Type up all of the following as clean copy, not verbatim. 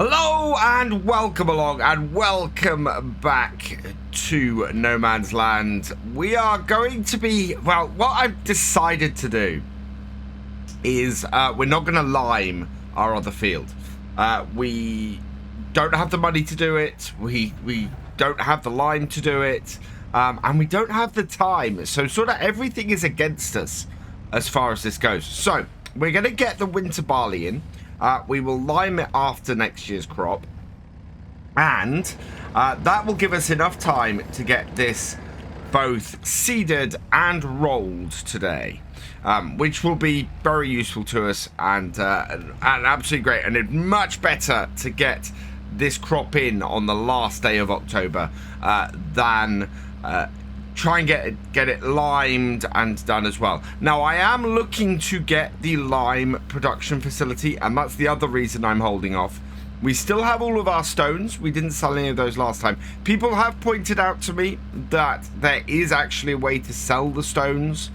Hello and welcome along and welcome back to No Man's Land. We are going to be, well, what I've decided to do is we're not going to lime our other field. We don't have the money to do it. We don't have the lime to do it. And we don't have the time. So sort of everything is against us as far as this goes. So we're going to get the winter barley in. We will lime it after next year's crop. And that will give us enough time to get this both seeded and rolled today. Which will be very useful to us and absolutely great. And it's much better to get this crop in on the last day of October than try and get it limed and done as well. Now, I am looking to get the lime production facility, and that's the other reason I'm holding off. We still have all of our stones. We didn't sell any of those last time. People have pointed out to me that there is actually a way to sell the stones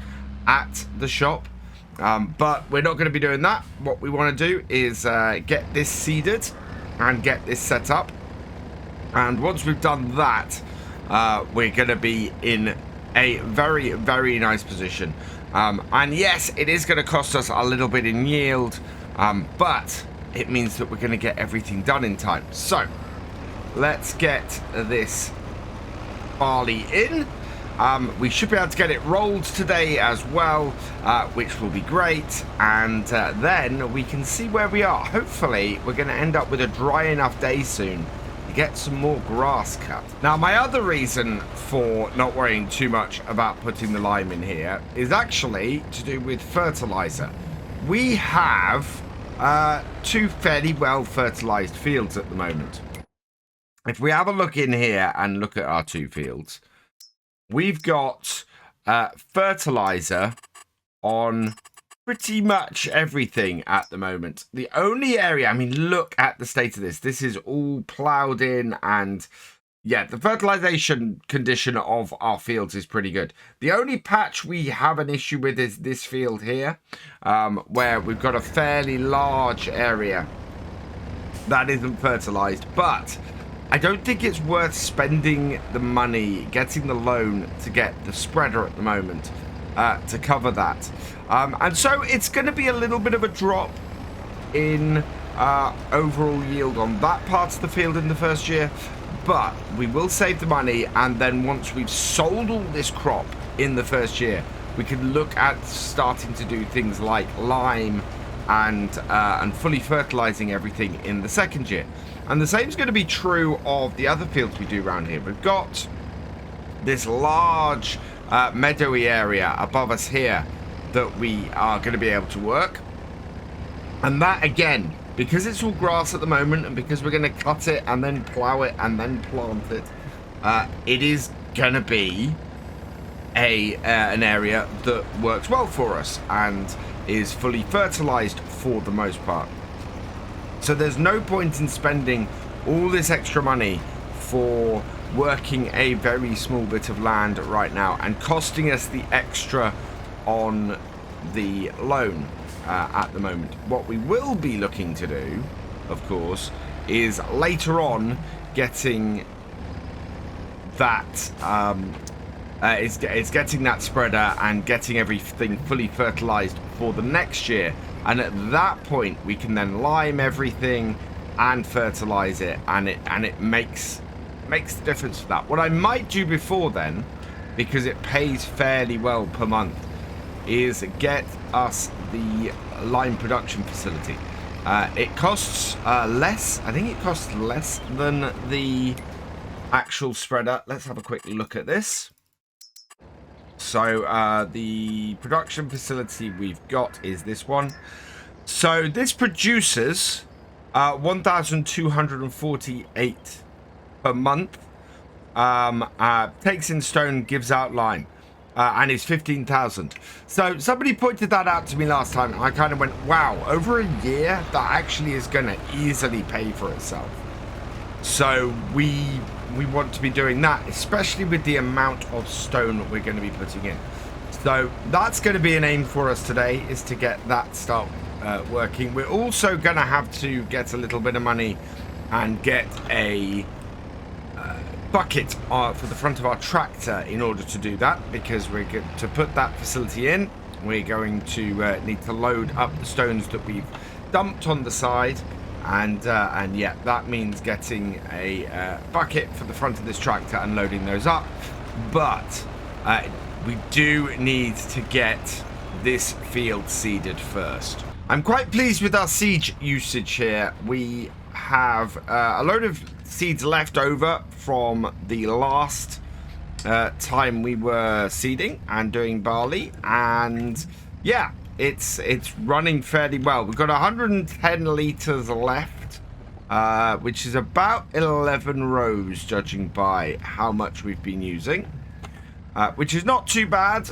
at the shop, but we're not going to be doing that. What we want to do is get this seeded and get this set up, and once we've done that, we're going to be in a very, very nice position. And yes, it is going to cost us a little bit in yield, but it means that we're going to get everything done in time. So let's get this barley in. We should be able to get it rolled today as well, which will be great. And then we can see where we are. Hopefully, we're going to end up with a dry enough day soon to get some more grass cut. Now, my other reason for not worrying too much about putting the lime in here is actually to do with fertilizer. We have two fairly well fertilized fields at the moment. If we have a look in here and look at our two fields, we've got fertilizer on pretty much everything at the moment. The only area, I mean, look at the state of this. This is all plowed in, and yeah, the fertilization condition of our fields is pretty good. The only patch we have an issue with is this field here, where we've got a fairly large area that isn't fertilized, but I don't think it's worth spending the money, getting the loan to get the spreader at the moment to cover that. And so it's going to be a little bit of a drop in overall yield on that part of the field in the first year, but we will save the money, and then once we've sold all this crop in the first year, we can look at starting to do things like lime and fully fertilizing everything in the second year. And the same is going to be true of the other fields we do around here. We've got this large meadowy area above us here that we are going to be able to work. And that, again, because it's all grass at the moment, and because we're going to cut it and then plow it and then plant it, it is going to be an area that works well for us and is fully fertilized for the most part. So there's no point in spending all this extra money for working a very small bit of land right now and costing us the extra on the loan at the moment. What we will be looking to do, of course, is later on getting that is getting that spreader and getting everything fully fertilized for the next year. And at that point, we can then lime everything and fertilize it, and it makes the difference for that. What I might do before then, because it pays fairly well per month, is get us the lime production facility. It costs less. I think it costs less than the actual spreader. Let's have a quick look at this. So the production facility we've got is this one. So this produces 1,248 per month. Takes in stone, gives out lime, and is 15,000. So somebody pointed that out to me last time, and I kind of went, wow, over a year that actually is going to easily pay for itself. So we want to be doing that, especially with the amount of stone we're going to be putting in. So that's going to be an aim for us today, is to get that start working. We're also going to have to get a little bit of money and get a bucket for the front of our tractor in order to do that, because we're going to put that facility in. We're going to need to load up the stones that we've dumped on the side, and yeah, that means getting a bucket for the front of this tractor and loading those up. But we do need to get this field seeded first. I'm quite pleased with our seed usage here. We have a load of seeds left over from the last time we were seeding and doing barley, and yeah, it's running fairly well. We've got 110 litres left, which is about 11 rows, judging by how much we've been using, which is not too bad.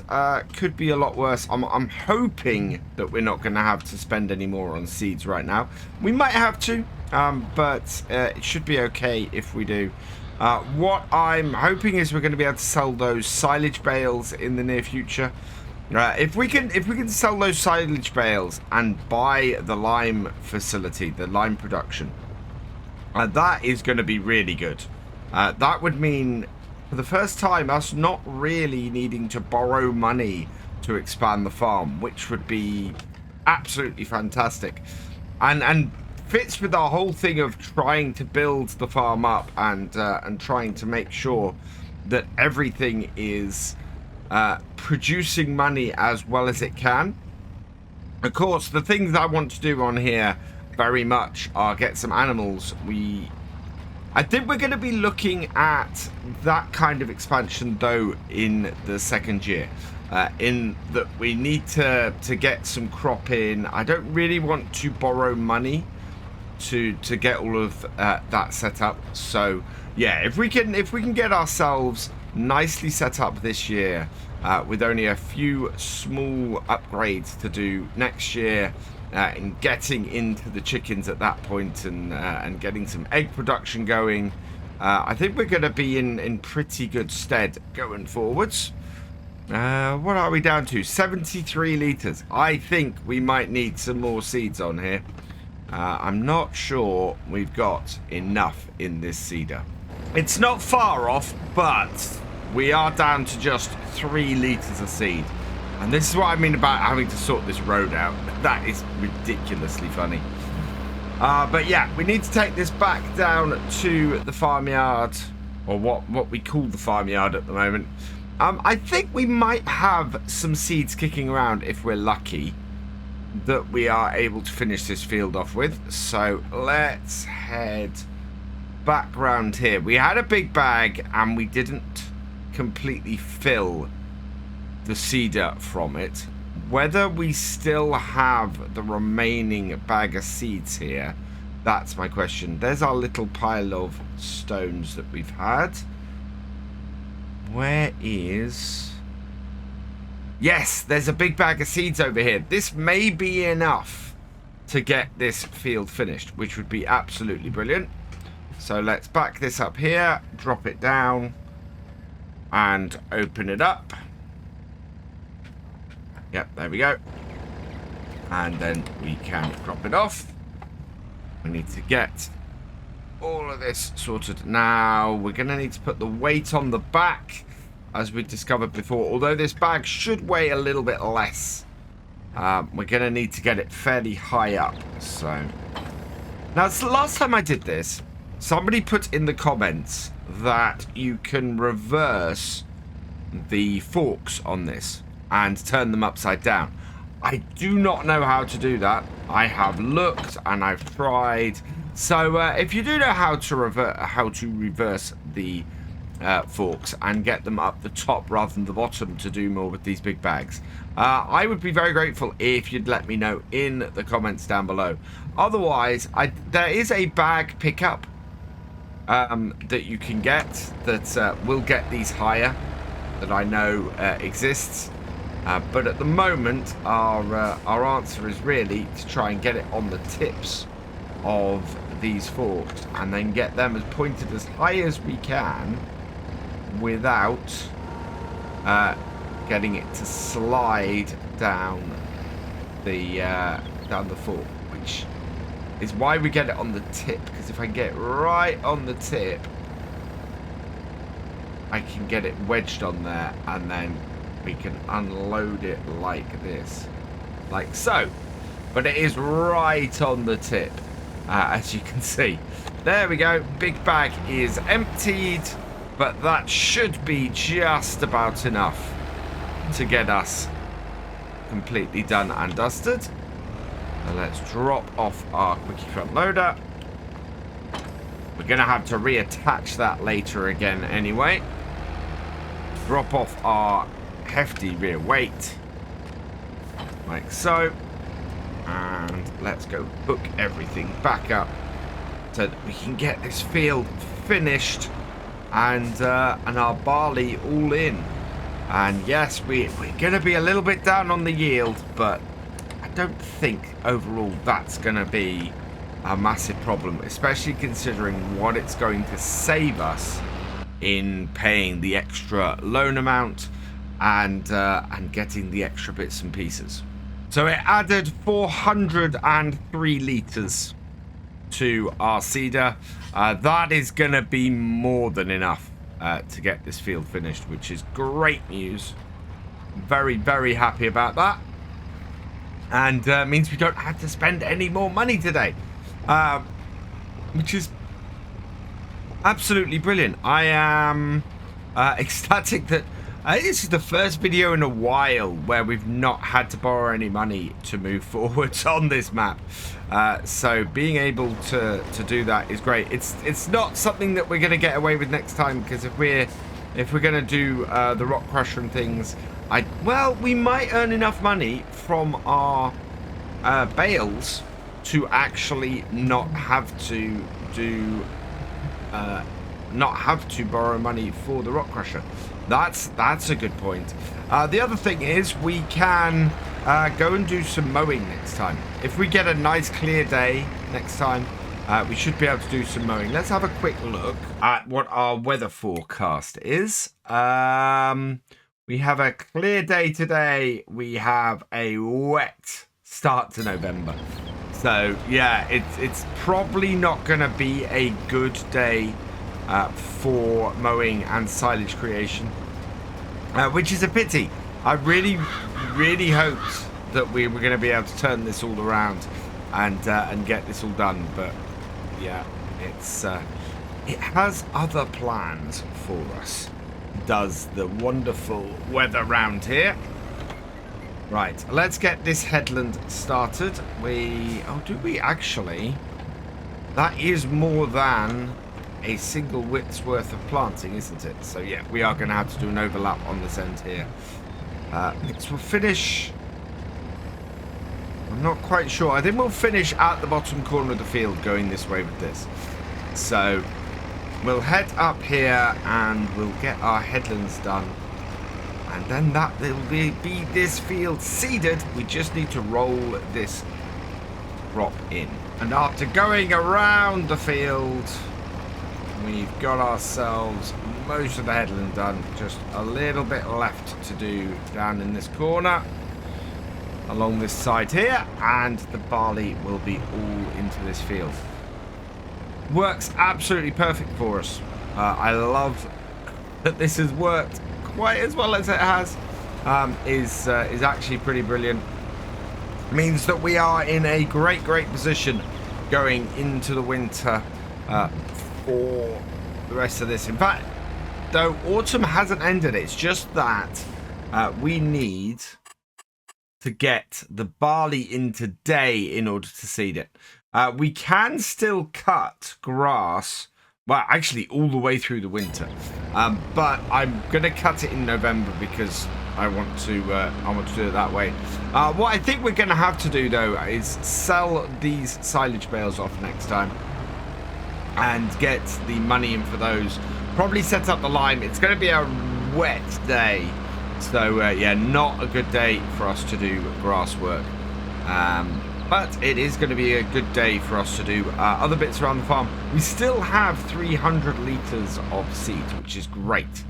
Could be a lot worse. I'm hoping that we're not going to have to spend any more on seeds right now. We might have to, but it should be okay if we do. What I'm hoping is we're going to be able to sell those silage bales in the near future. If we can sell those silage bales and buy the lime facility, the lime production, that is going to be really good. That would mean, for the first time, us not really needing to borrow money to expand the farm, which would be absolutely fantastic, and fits with our whole thing of trying to build the farm up and trying to make sure that everything is producing money as well as it can. Of course, the things I want to do on here very much are get some animals. I think we're going to be looking at that kind of expansion though in the second year, in that we need to get some crop in. I don't really want to borrow money to get all of that set up. So yeah, if we can get ourselves nicely set up this year, with only a few small upgrades to do next year, and getting into the chickens at that point, and getting some egg production going, I think we're going to be in pretty good stead going forwards. What are we down to? 73 litres. I think we might need some more seeds on here. I'm not sure we've got enough in this seeder. It's not far off, but we are down to just 3 litres of seed. And this is what I mean about having to sort this road out. That is ridiculously funny. But yeah, we need to take this back down to the farmyard, or what we call the farmyard at the moment. I think we might have some seeds kicking around if we're lucky, that we are able to finish this field off with. So let's head back round here. We had a big bag and we didn't completely fill the seeder from it. Whether we still have the remaining bag of seeds here, that's my question. There's our little pile of stones that we've had. Where is... Yes, there's a big bag of seeds over here. This may be enough to get this field finished, which would be absolutely brilliant. So let's back this up here, drop it down, and open it up. Yep, there we go. And then we can drop it off. We need to get all of this sorted. Now, we're going to need to put the weight on the back, as we discovered before. Although this bag should weigh a little bit less, we're going to need to get it fairly high up. So, now, it's the last time I did this, somebody put in the comments that you can reverse the forks on this and turn them upside down. I do not know how to do that. I have looked and I've tried. So if you do know how to reverse the forks and get them up the top rather than the bottom to do more with these big bags, I would be very grateful if you'd let me know in the comments down below. Otherwise, there is a bag pickup that you can get that will get these higher, that I know exists. But at the moment, our answer is really to try and get it on the tips of these forks and then get them as pointed as high as we can without getting it to slide down the fork, which is why we get it on the tip. Because if I get right on the tip, I can get it wedged on there, and then we can unload it like this. Like so. But it is right on the tip, as you can see. There we go. Big bag is emptied, but that should be just about enough to get us completely done and dusted. So let's drop off our quickie front loader. We're going to have to reattach that later again anyway. Drop off our hefty rear weight, like so. And let's go hook everything back up so that we can get this field finished and our barley all in. And yes, we're going to be a little bit down on the yield, but I don't think overall that's going to be a massive problem, especially considering what it's going to save us in paying the extra loan amount and getting the extra bits and pieces. So it added 403 litres to our seeder. That is going to be more than enough to get this field finished, which is great news. Very, very happy about that. And means we don't have to spend any more money today, which is absolutely brilliant. I am ecstatic that this is the first video in a while where we've not had to borrow any money to move forwards on this map. So being able to do that is great. It's not something that we're going to get away with next time, because if we're going to do the rock crusher and things, we might earn enough money from our bales to actually not have to borrow money for the rock crusher. That's a good point. The other thing is we can go and do some mowing next time. If we get a nice clear day next time, we should be able to do some mowing. Let's have a quick look at what our weather forecast is. We have a clear day today. We have a wet start to November. So yeah, it's probably not going to be a good day for mowing and silage creation, which is a pity. I really, really hoped that we were going to be able to turn this all around and get this all done, but yeah, it has other plans for us. Does the wonderful weather round here. Right, let's get this headland started. Do we actually? That is more than a single width's worth of planting, isn't it? So yeah, we are going to have to do an overlap on this end here. This will finish. I'm not quite sure. I think we'll finish at the bottom corner of the field going this way with this. So we'll head up here and we'll get our headlands done. And then that will be this field seeded. We just need to roll this crop in. And after going around the field, we've got ourselves most of the headland done. Just a little bit left to do down in this corner along this side here, and the barley will be all into this field. Works absolutely perfect for us. I love that this has worked quite as well as it has. Is actually pretty brilliant. Means that we are in a great position going into the winter for the rest of this. In fact, though autumn hasn't ended, it's just that we need to get the barley in today in order to seed it. We can still cut grass, well, actually all the way through the winter, but I'm gonna cut it in November because I want to do it that way. What I think we're gonna have to do though is sell these silage bales off next time and get the money in for those. Probably set up the lime. It's going to be a wet day, so yeah, not a good day for us to do grass work, but it is going to be a good day for us to do other bits around the farm. We still have 300 litres of seeds, which is great.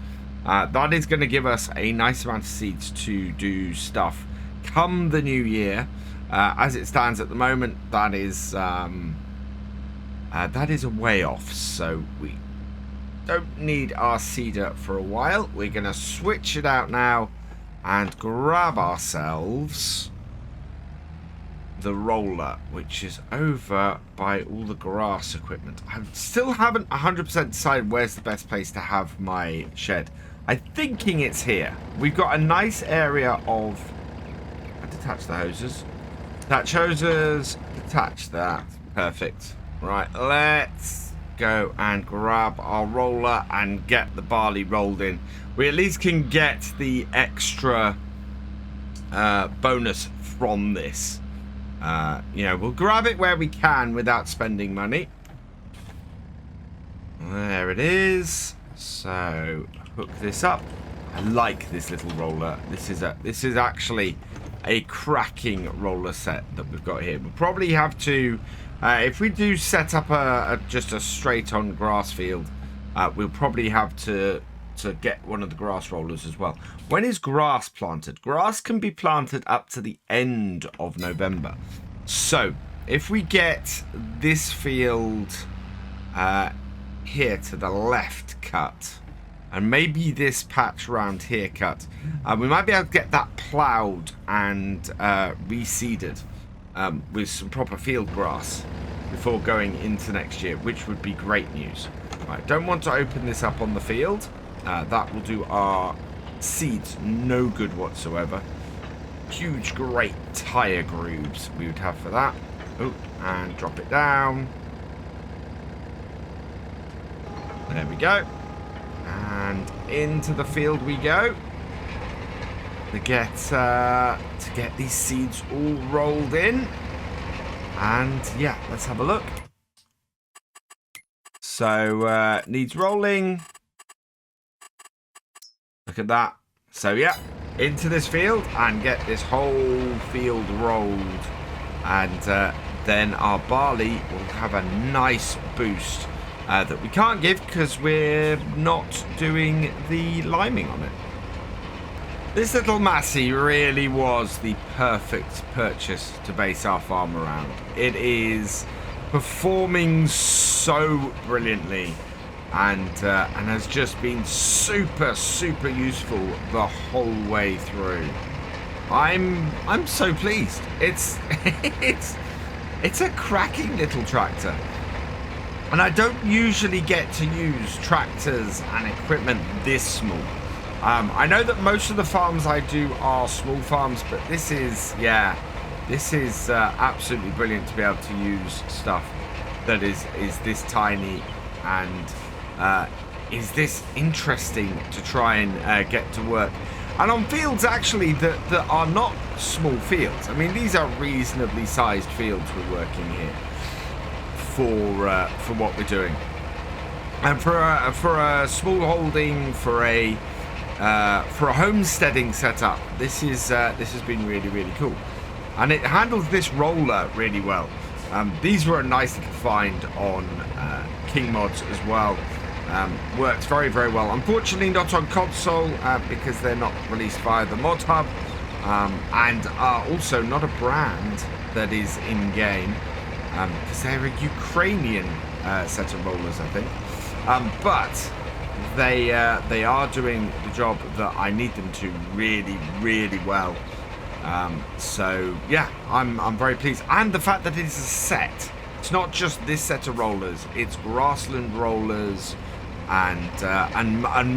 That is going to give us a nice amount of seeds to do stuff come the new year. As it stands at the moment, that is a way off, so we don't need our seeder for a while. We're going to switch it out now and grab ourselves the roller, which is over by all the grass equipment. I still haven't 100% decided where's the best place to have my shed. I'm thinking it's here. We've got a nice area of... I detach the hoses. Detach hoses. Detach that. Perfect. Right, let's go and grab our roller and get the barley rolled in. We at least can get the extra bonus from this. You know, we'll grab it where we can without spending money. There it is. So hook this up. I like this little roller. This is actually a cracking roller set that we've got here. We'll probably have to, if we do set up just a straight on grass field, we'll probably have to get one of the grass rollers as well. When is grass planted? Grass can be planted up to the end of November. So if we get this field here to the left cut, and maybe this patch around here cut, we might be able to get that ploughed and reseeded with some proper field grass before going into next year, which would be great news. Right, don't want to open this up on the field. That will do our seeds no good whatsoever. Huge, great tire grooves we would have for that. Oh, and drop it down. There we go. And into the field we go. To get these seeds all rolled in. And yeah, let's have a look. So needs rolling. Look at that. So yeah, into this field and get this whole field rolled, and then our barley will have a nice boost that we can't give because we're not doing the liming on it. This little Massey really was the perfect purchase to base our farm around. It is performing so brilliantly. And has just been super useful the whole way through. I'm so pleased. It's a cracking little tractor, and I don't usually get to use tractors and equipment this small. I know that most of the farms I do are small farms, but this is absolutely brilliant to be able to use stuff that is this tiny and is this interesting to try and get to work, and on fields actually that are not small fields. I mean, these are reasonably sized fields we're working here for what we're doing, and for a small holding, for a homesteading setup, this has been really cool, and it handles this roller really well. These were a nice little find on King mods as well. Works very well. Unfortunately not on console because they're not released via the mod hub, and are also not a brand that is in game because they're a Ukrainian set of rollers, I think, but they are doing the job that I need them to really well. So yeah, I'm very pleased, and the fact that it is a set. It's not just this set of rollers, it's grassland rollers and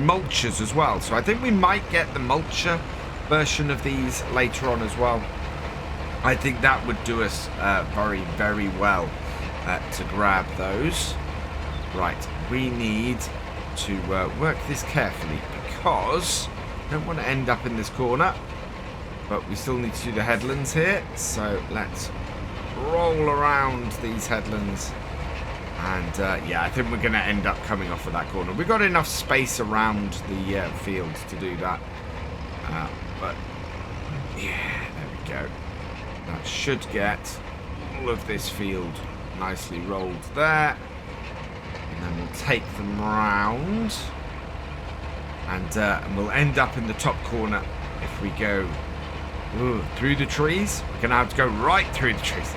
mulchers as well. So I think we might get the mulcher version of these later on as well. I think that would do us very well to grab those. Right, we need to work this carefully because I don't want to end up in this corner, but we still need to do the headlands here. So let's roll around these headlands, and yeah, I think we're going to end up coming off of that corner. We've got enough space around the field to do that, but yeah, there we go. That should get all of this field nicely rolled there, and then we'll take them round, and we'll end up in the top corner if we go Ooh, through the trees? We're going to have to go right through the trees.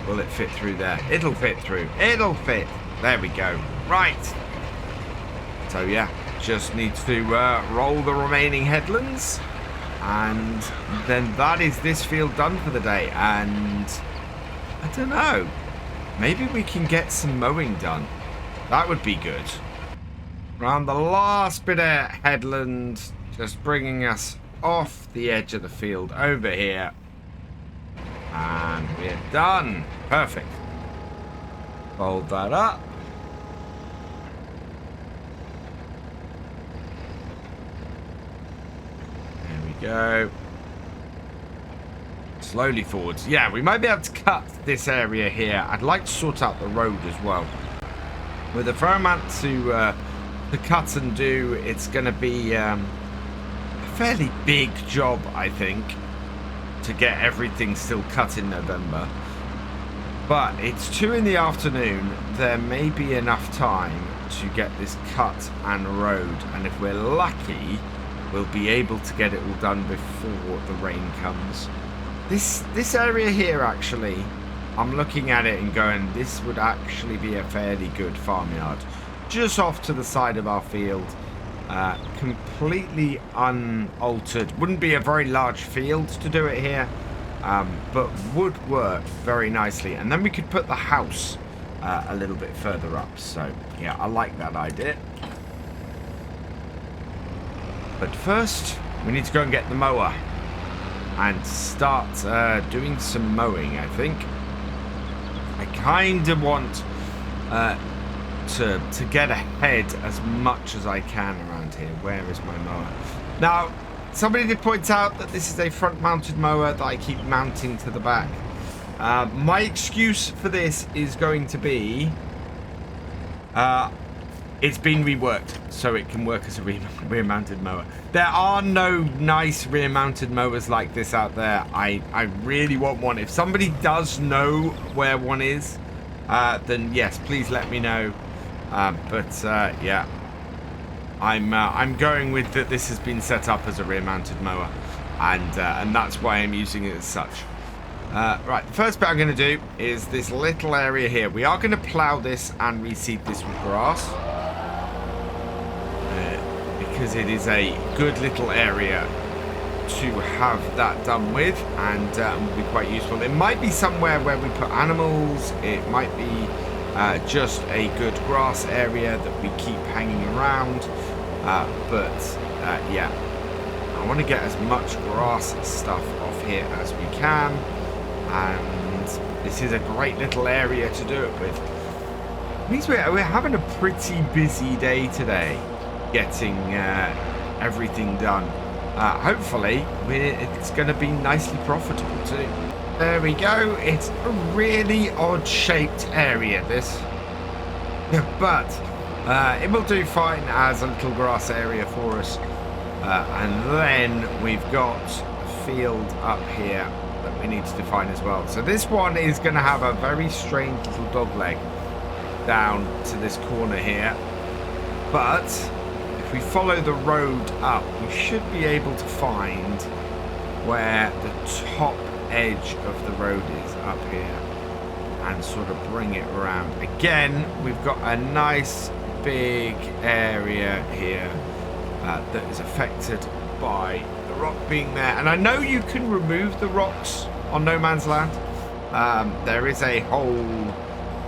Will it fit through there? It'll fit through. It'll fit. There we go. Right. So, yeah, just need to roll the remaining headlands. And then that is this field done for the day. And I don't know. Maybe we can get some mowing done. That would be good. Around the last bit of headland, just bringing us off the edge of the field over here. And we're done. Perfect. Fold that up. There we go. Slowly forwards. Yeah, we might be able to cut this area here. I'd like to sort out the road as well. With a fair amount to cut and do, it's going to be a fairly big job, I think, to get everything still cut in November. But it's 2 in the afternoon. There may be enough time to get this cut and road, and if we're lucky, we'll be able to get it all done before the rain comes. This area here, actually, I'm looking at it and going, this would actually be a fairly good farmyard. Just off to the side of our field. Completely unaltered. Wouldn't be a very large field to do it here, but would work very nicely. And then we could put the house a little bit further up. So, yeah, I like that idea. But first, we need to go and get the mower and start doing some mowing, I think. I kind of want to get ahead as much as I can around here. Where is my mower? Now, somebody did point out that this is a front-mounted mower that I keep mounting to the back. My excuse for this is going to be it's been reworked so it can work as a rear-mounted mower. There are no nice rear-mounted mowers like this out there. I really want one. If somebody does know where one is, then yes, please let me know. Yeah, I'm going with that. This has been set up as a rear-mounted mower, and that's why I'm using it as such. Right, the first bit I'm going to do is this little area here. We are going to plow this and reseed this with grass, because it is a good little area to have that done with, and will be quite useful. It might be somewhere where we put animals. It might be just a good grass area that we keep hanging around. Yeah, I want to get as much grass stuff off here as we can, and this is a great little area to do it with. It means we're having a pretty busy day today, getting everything done. Hopefully, it's going to be nicely profitable too. There we go. It's a really odd-shaped area, this. But it will do fine as a little grass area for us. And then we've got a field up here that we need to define as well. So this one is going to have a very strange little dog leg down to this corner here. But if we follow the road up, we should be able to find where the top edge of the road is up here and sort of bring it around. Again, we've got a nice big area here that is affected by the rock being there. And I know you can remove the rocks on No Man's Land. There is a whole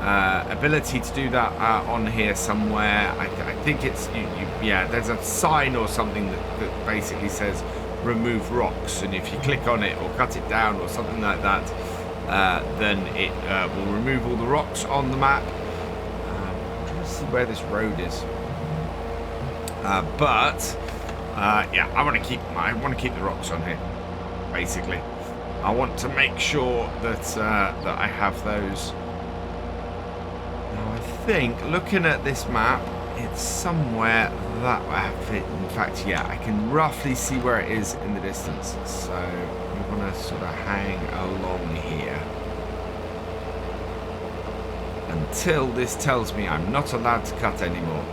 ability to do that on here somewhere. I think it's yeah, there's a sign or something that basically says remove rocks, and if you click on it or cut it down or something like that, then it will remove all the rocks on the map. I'm trying to see where this road is, yeah, I want to keep the rocks on here. Basically, I want to make sure that that I have those. Now, I think looking at this map, it's somewhere that way. In fact, yeah, I can roughly see where it is in the distance. So we want to sort of hang along here until this tells me I'm not allowed to cut anymore.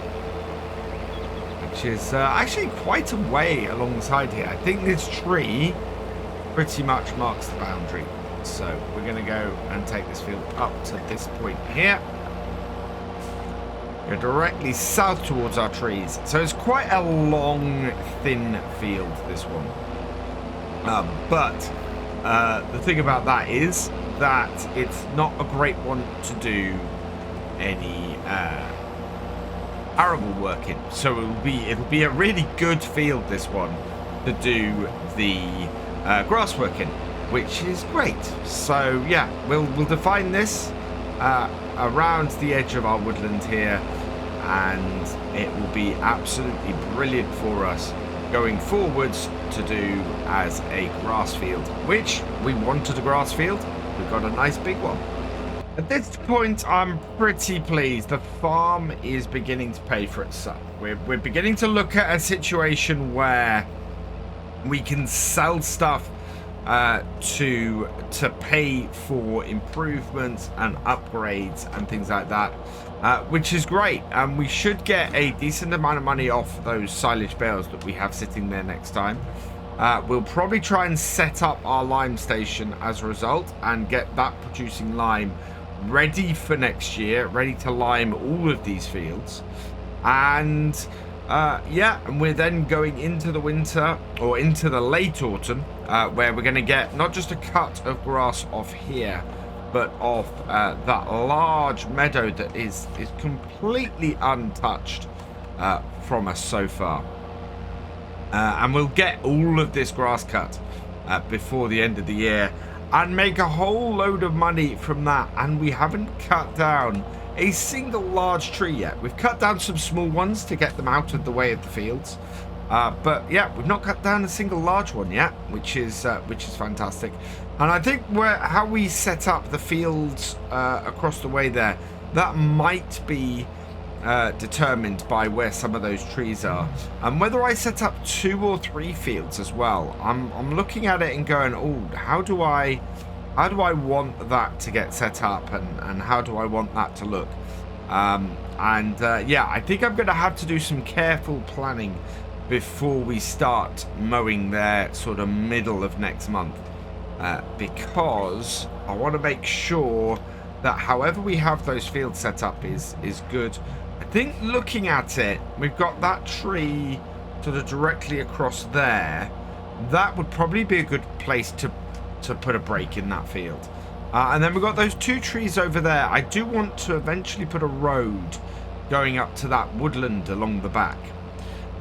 which is actually quite a way alongside here. I think this tree pretty much marks the boundary. So we're going to go and take this field up to this point here. Go directly south towards our trees. So it's quite a long, thin field, this one. But the thing about that is that it's not a great one to do any arable work in. So it'll be a really good field, this one, to do the grass work in, which is great. So yeah, we'll define this around the edge of our woodland here, and it will be absolutely brilliant for us going forwards to do as a grass field, which we wanted a grass field. We've got a nice big one. At this point, I'm pretty pleased. The farm is beginning to pay for itself. We're beginning to look at a situation where we can sell stuff to pay for improvements and upgrades and things like that, which is great. And we should get a decent amount of money off those silage bales that we have sitting there next time. We'll probably try and set up our lime station as a result and get that producing lime ready for next year, ready to lime all of these fields. And yeah, and we're then going into the winter or into the late autumn, where we're going to get not just a cut of grass off here, but off that large meadow that is completely untouched from us so far. And we'll get all of this grass cut before the end of the year and make a whole load of money from that. And we haven't cut down a single large tree yet. We've cut down some small ones to get them out of the way of the fields, but yeah, we've not cut down a single large one yet, which is fantastic. And I think how we set up the fields across the way there, that might be determined by where some of those trees are, and whether I set up 2 or 3 fields as well. I'm looking at it and going, oh, how do I want that to get set up, and how do I want that to look? Yeah, I think I'm going to have to do some careful planning before we start mowing there sort of middle of next month, because I want to make sure that however we have those fields set up is good. I think looking at it, we've got that tree sort of directly across there. That would probably be a good place to put a break in that field. And then we've got those 2 trees over there. I do want to eventually put a road going up to that woodland along the back.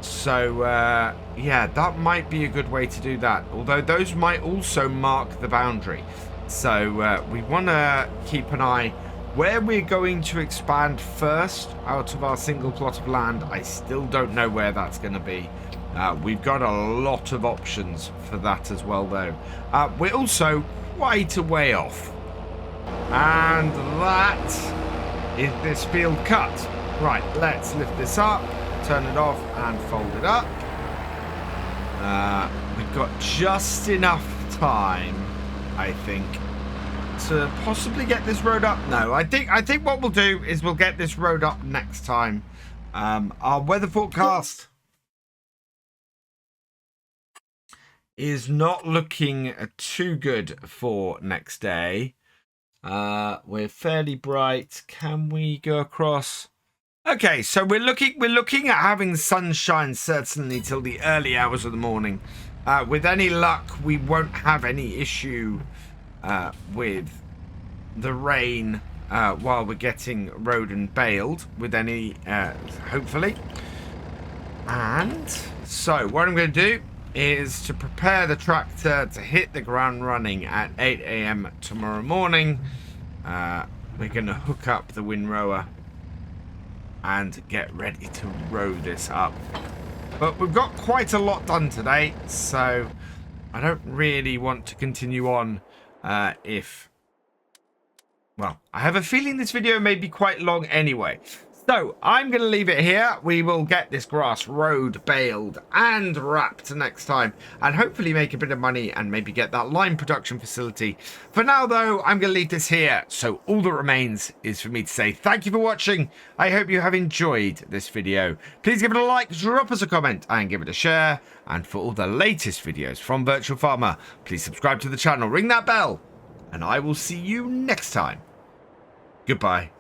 So yeah, that might be a good way to do that. Although those might also mark the boundary. So we want to keep an eye where we're going to expand first out of our single plot of land. I still don't know where that's going to be. We've got a lot of options for that as well, though. We're also quite a way off. And that is this field cut. Right, let's lift this up, turn it off, and fold it up. We've got just enough time, I think, to possibly get this road up. No, I think what we'll do is we'll get this road up next time. Our weather forecast is not looking too good for next day. We're fairly bright. Can we go across? Okay, so we're looking at having sunshine certainly till the early hours of the morning. With any luck, we won't have any issue with the rain while we're getting rowed and baled with any, hopefully. And so what I'm going to do is to prepare the tractor to hit the ground running at 8 AM tomorrow morning. We're going to hook up the windrower and get ready to row this up. But we've got quite a lot done today, so I don't really want to continue on well, I have a feeling this video may be quite long anyway. So I'm going to leave it here. We will get this grass road baled and wrapped next time, and hopefully make a bit of money and maybe get that lime production facility. For now, though, I'm going to leave this here. So all that remains is for me to say thank you for watching. I hope you have enjoyed this video. Please give it a like, drop us a comment, and give it a share. And for all the latest videos from Virtual Farmer, please subscribe to the channel, ring that bell, and I will see you next time. Goodbye.